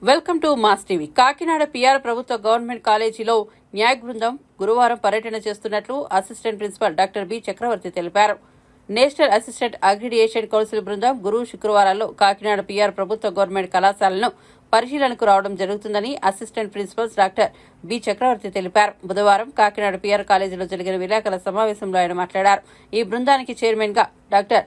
Welcome to mass TV. Kakinada PR ప్రభుత్వ government కాలేజీలో న్యాయ బృందం గురువారం పర్యటన చేస్తున్నట్లు అసిస్టెంట్ ప్రిన్సిపల్ డాక్టర్ బి చక్రవర్తి తెలిపారు. నేషనల్ అసిస్టెంట్ అక్రిడియేషన్ కౌన్సిల్ బృందం గురు శుక్రవారాల్లో కాకినాడ పిఆర్ ప్రభుత్వ గవర్నమెంట్ కళాశాలను పరిశీలనకు రావడం జరుగుతుందని అసిస్టెంట్ ప్రిన్సిపల్ డాక్టర్ బి చక్రవర్తి తెలిపారు. బుధవారం కాకినాడ పిఆర్ కాలేజీలో జరిగిన విలేకరుల సమావేశంలో ఆయన మాట్లాడారు. ఈ బృందానికి చైర్మన్ గా డాక్టర్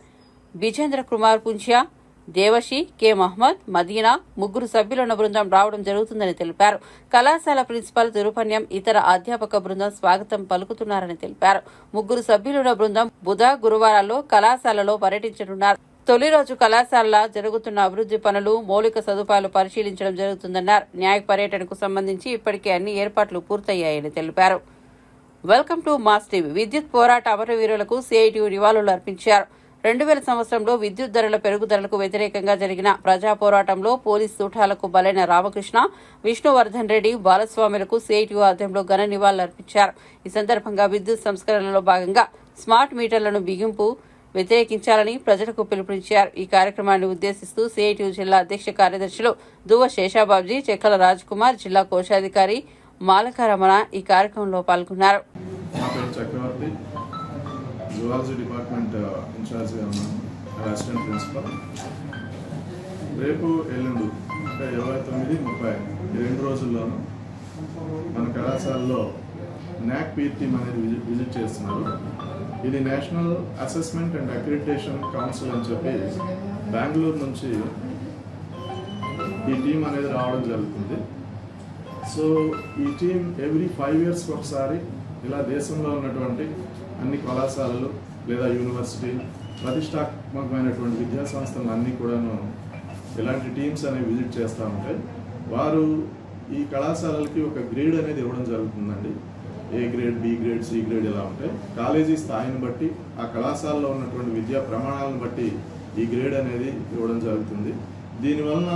బిజేంద్ర కుమార్ పుంచియా, దేవశి, కె మహమ్మద్, మదీనా ముగ్గురు సభ్యులున్న బృందం రావడం జరుగుతుందని తెలిపారు. కళాశాల ప్రిన్సిపల్ తిరుపన్యం, ఇతర అధ్యాపక బృందం స్వాగతం పలుకుతున్నారని తెలిపారు. ముగ్గురు సభ్యులున్న బృందం బుధ, గురువారాల్లో కళాశాలలో పర్యటించనున్నారు. తొలి రోజు కళాశాల జరుగుతున్న అభివృద్ది పనులు, మౌలిక సదుపాయాలు పరిశీలించడం జరుగుతుందన్నారు. న్యాయ పర్యటనకు సంబంధించి ఇప్పటికే అన్ని ఏర్పాట్లు పూర్తయ్యాయని తెలిపారు. Welcome to mass TV. విద్యుత్ పోరాట అమరవీరులకు సిఐటియు నివాళులు అర్పించారు. 2000 సంవత్సరంలో విద్యుత్ ధరల పెరుగుదలకు వ్యతిరేకంగా జరిగిన ప్రజా పోరాటంలో పోలీసు తూటాలకు బలైన రామకృష్ణ, విష్ణువర్ధన్ రెడ్డి, బాలస్వామిలకు సిఐటియు ఆధ్వర్యంలో ఘన నివాళులర్పించారు. ఈ సందర్భంగా విద్యుత్ సంస్కరణలో భాగంగా స్మార్ట్ మీటర్లను బిగింపు వ్యతిరేకించాలని ప్రజలకు పిలుపునిచ్చారు. ఈ కార్యక్రమాన్ని ఉద్దేశిస్తూ సిఐటియు జిల్లా అధ్యక్ష కార్యదర్శులు దువ్వ శేషాబాబ్జీ, చెక్కల రాజ్ కుమార్, జిల్లా కోశాధికారి మాలక రమణ ఈ కార్యక్రమంలో పాల్గొన్నారు. జువాలజీ డిపార్ట్మెంట్ ఇన్ఛార్జ్గా ఉన్నాను, అసిస్టెంట్ ప్రిన్సిపల్. రేపు ఎల్లుండు అంటే 29, 30 ఈ 2 రోజుల్లోనూ మన కళాశాలలో నాక్ పీర్ టీమ్ అనేది విజిట్ చేస్తున్నారు. ఇది national assessment and accreditation council అని చెప్పి బెంగళూరు నుంచి ఈ టీం అనేది రావడం జరుగుతుంది. సో ఈ టీం ఎవ్రీ 5 years ఒకసారి ఇలా దేశంలో ఉన్నటువంటి అన్ని కళాశాలలు లేదా యూనివర్సిటీ, ప్రతిష్టాత్మకమైనటువంటి విద్యా సంస్థలు అన్నీ కూడాను ఇలాంటి టీమ్స్ అనేవి విజిట్ చేస్తూ ఉంటాయి. వారు ఈ కళాశాలలకి ఒక గ్రేడ్ అనేది ఇవ్వడం జరుగుతుందండి. A grade, B grade, C grade ఇలా ఉంటాయి. కాలేజీ స్థాయిని బట్టి, ఆ కళాశాలలో ఉన్నటువంటి విద్యా ప్రమాణాలను బట్టి ఈ గ్రేడ్ అనేది ఇవ్వడం జరుగుతుంది. దీనివలన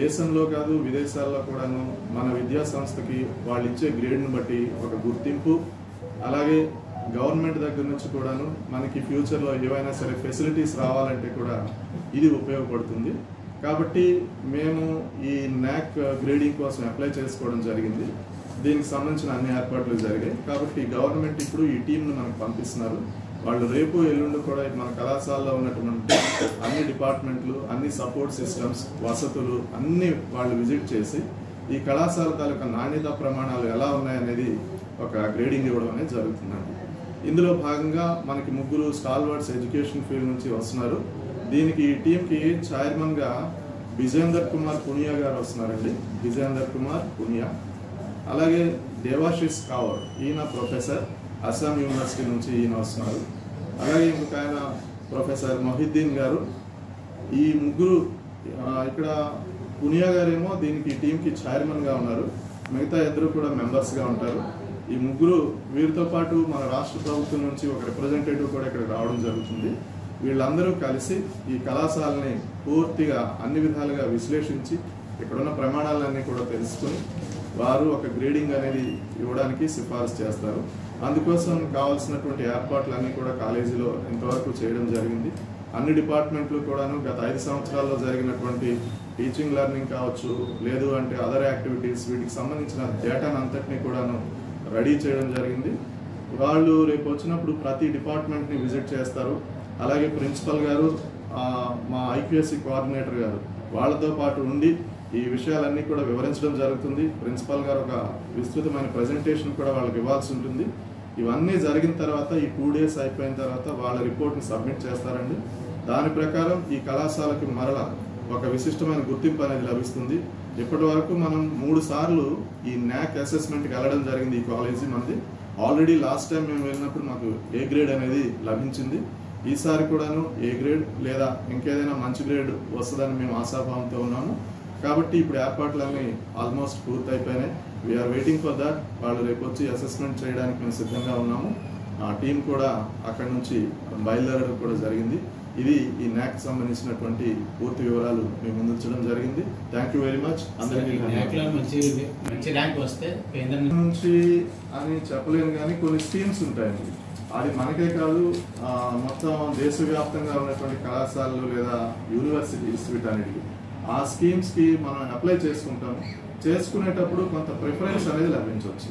దేశంలో కాదు విదేశాల్లో కూడాను మన విద్యా సంస్థకి వాళ్ళు ఇచ్చే గ్రేడ్ని బట్టి ఒక గుర్తింపు, అలాగే గవర్నమెంట్ దగ్గర నుంచి కూడాను మనకి ఫ్యూచర్లో ఏవైనా సరే ఫెసిలిటీస్ రావాలంటే కూడా ఇది ఉపయోగపడుతుంది. కాబట్టి మేము ఈ నాక్ గ్రేడింగ్ కోసం అప్లై చేసుకోవడం జరిగింది. దీనికి సంబంధించిన అన్ని ఏర్పాట్లు జరిగాయి. కాబట్టి గవర్నమెంట్ ఇప్పుడు ఈ టీంను మనకు పంపిస్తున్నారు. వాళ్ళు రేపు ఎల్లుండి కూడా మన కళాశాలలో ఉన్నటువంటి అన్ని డిపార్ట్మెంట్లు, అన్ని సపోర్ట్ సిస్టమ్స్, వసతులు అన్ని వాళ్ళు విజిట్ చేసి ఈ కళాశాల తాలూకా నాణ్యత ప్రమాణాలు ఎలా ఉన్నాయనేది ఒక గ్రేడింగ్ ఇవ్వడం అనేది జరుగుతుందండి. ఇందులో భాగంగా మనకి ముగ్గురు స్టాల్వర్డ్స్ ఎడ్యుకేషన్ ఫీల్డ్ నుంచి వస్తున్నారు. దీనికి ఈ టీంకి చైర్మన్గా బిజేందర్ కుమార్ పునియా గారు వస్తున్నారండి. బిజేందర్ కుమార్ పునియా. అలాగే దేవాశిష్ కావర్, ఈయన ప్రొఫెసర్, అస్సాం యూనివర్సిటీ నుంచి ఈయన వస్తున్నారు. అలాగే ఇంకొక ఆయన ప్రొఫెసర్ మొహిద్దీన్ గారు. ఈ ముగ్గురు ఇక్కడ పునియా గారేమో దీనికి ఈ టీంకి చైర్మన్గా ఉన్నారు. మిగతా ఇద్దరు కూడా మెంబర్స్గా ఉంటారు. ఈ ముగ్గురు, వీరితో పాటు మన రాష్ట్ర ప్రభుత్వం నుంచి ఒక రిప్రజెంటేటివ్ కూడా ఇక్కడ రావడం జరుగుతుంది. వీళ్ళందరూ కలిసి ఈ కళాశాలని పూర్తిగా అన్ని విధాలుగా విశ్లేషించి ఇక్కడున్న ప్రమాణాలన్నీ కూడా తెలుసుకుని వారు ఒక గ్రేడింగ్ అనేది ఇవ్వడానికి సిఫారసు చేస్తారు. అందుకోసం కావాల్సినటువంటి ఏర్పాట్లన్నీ కూడా కాలేజీలో ఇంతవరకు చేయడం జరిగింది. అన్ని డిపార్ట్మెంట్లు కూడాను గత 5 సంవత్సరాల్లో జరిగినటువంటి టీచింగ్ లెర్నింగ్ కావచ్చు, లేదు అంటే అదర్ యాక్టివిటీస్, వీటికి సంబంధించిన డేటాను అంతటినీ కూడాను రెడీ చేయడం జరిగింది. వాళ్ళు రేపు వచ్చినప్పుడు ప్రతి డిపార్ట్మెంట్ని విజిట్ చేస్తారు. అలాగే ప్రిన్సిపల్ గారు, మా ఐక్యూఎస్సీ కోఆర్డినేటర్ గారు వాళ్ళతో పాటు ఉండి ఈ విషయాలన్నీ కూడా వివరించడం జరుగుతుంది. ప్రిన్సిపల్ గారు ఒక విస్తృతమైన ప్రజెంటేషన్ కూడా వాళ్ళకి ఇవ్వాల్సి ఉంటుంది. ఇవన్నీ జరిగిన తర్వాత ఈ 2 days అయిపోయిన తర్వాత వాళ్ళ రిపోర్ట్ని సబ్మిట్ చేస్తారండి. దాని ప్రకారం ఈ కళాశాలకి మరలా ఒక విశిష్టమైన గుర్తింపు అనేది లభిస్తుంది. ఇప్పటి వరకు మనం 3 సార్లు ఈ నాక్ అసెస్మెంట్కి వెళ్ళడం జరిగింది. ఈ కాలేజీ మనది ఆల్రెడీ లాస్ట్ టైం మేము వెళ్ళినప్పుడు మాకు ఏ గ్రేడ్ అనేది లభించింది. ఈసారి కూడాను ఏ గ్రేడ్ లేదా ఇంకేదైనా మంచి గ్రేడ్ వస్తుందని మేము ఆశాభావంతో ఉన్నాము. కాబట్టి ఇప్పుడు ఏర్పాట్లన్నీ ఆల్మోస్ట్ పూర్తయిపోయినాయి. We're waiting for that. వాళ్ళు రేపు వచ్చి అసెస్మెంట్ చేయడానికి మేము సిద్ధంగా ఉన్నాము. ఆ టీం కూడా అక్కడి నుంచి బయలుదేరడం కూడా జరిగింది. ఇది ఈ నాక్ సంబంధించినటువంటి పూర్తి వివరాలు మేము ముందుంచడం జరిగింది. Thank you very much. అందరికీ నుంచి అని చెప్పలేను కానీ కొన్ని స్కీమ్స్ ఉంటాయండి. అది మనకే కాదు, మొత్తం దేశవ్యాప్తంగా ఉన్నటువంటి కళాశాలలు లేదా యూనివర్సిటీస్ వీటన్నిటికీ ఆ స్కీమ్స్కి మనం అప్లై చేసుకుంటాము. చేసుకునేటప్పుడు కొంత ప్రిఫరెన్స్ అనేది లభించవచ్చు.